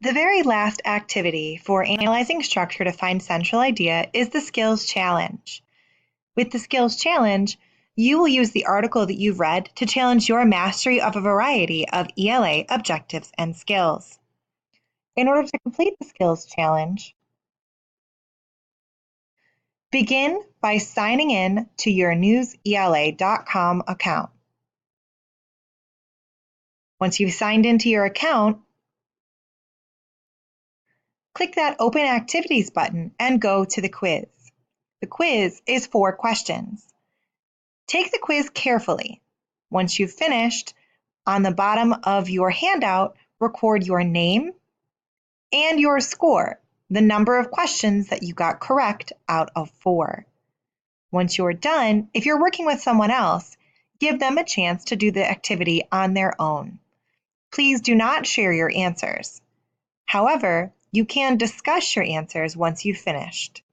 The very last activity for analyzing structure to find central idea is the skills challenge. With the skills challenge, you will use the article that you've read to challenge your mastery of a variety of ELA objectives and skills. In order to complete the skills challenge, begin by signing in to your newsela.com account. Once you've signed into your account, click that Open Activities button and go to the quiz. The quiz is 4 questions. Take the quiz carefully. Once you've finished, on the bottom of your handout, record your name and your score, the number of questions that you got correct out of 4. Once you're done, if you're working with someone else, give them a chance to do the activity on their own. Please do not share your answers. However, you can discuss your answers once you've finished.